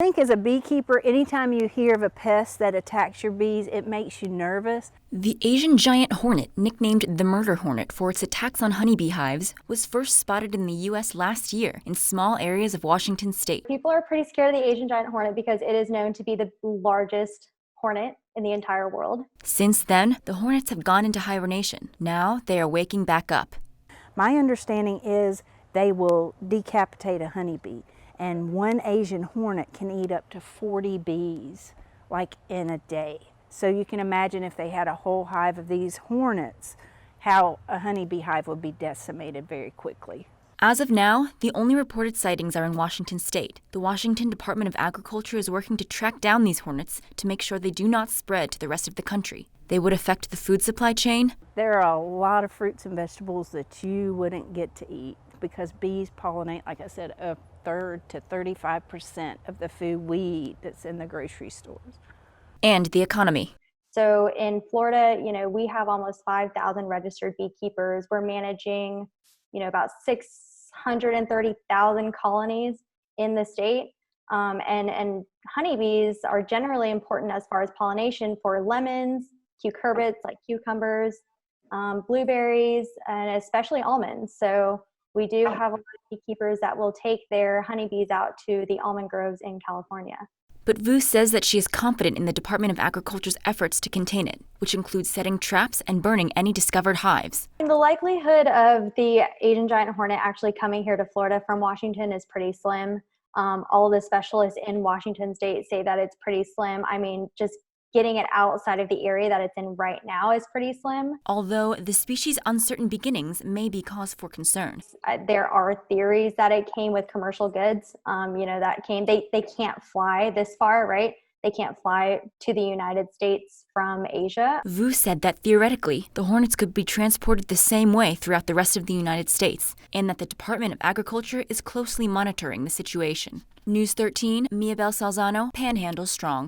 I think as a beekeeper, anytime you hear of a pest that attacks your bees, it makes you nervous. The Asian giant hornet, nicknamed the murder hornet for its attacks on honeybee hives, was first spotted in the U.S. last year in small areas of Washington state. People are pretty scared of the Asian giant hornet because it is known to be the largest hornet in the entire world. Since then, the hornets have gone into hibernation. Now they are waking back up. My understanding is they will decapitate a honeybee, and one Asian hornet can eat up to 40 bees, like in a day. So you can imagine if they had a whole hive of these hornets, how a honeybee hive would be decimated very quickly. As of now, the only reported sightings are in Washington state. The Washington Department of Agriculture is working to track down these hornets to make sure they do not spread to the rest of the country. They would affect the food supply chain. There are a lot of fruits and vegetables that you wouldn't get to eat because bees pollinate, like I said, a third to 35% of the food we eat that's in the grocery stores. And the economy. So in Florida, we have almost 5,000 registered beekeepers. We're managing, about 630,000 colonies in the state. And honeybees are generally important as far as pollination for lemons, cucurbits like cucumbers, blueberries, and especially almonds. So we do have a lot of beekeepers that will take their honeybees out to the almond groves in California. But Vu says that she is confident in the Department of Agriculture's efforts to contain it, which includes setting traps and burning any discovered hives. The likelihood of the Asian giant hornet actually coming here to Florida from Washington is pretty slim. All of the specialists in Washington state say that it's pretty slim. I mean, just getting it outside of the area that it's in right now is pretty slim. Although the species' uncertain beginnings may be cause for concern. There are theories that it came with commercial goods, they can't fly this far, right? They can't fly to the United States from Asia. Vu said that theoretically, the hornets could be transported the same way throughout the rest of the United States, and that the Department of Agriculture is closely monitoring the situation. News 13, Mia Bell Salzano, Panhandle Strong.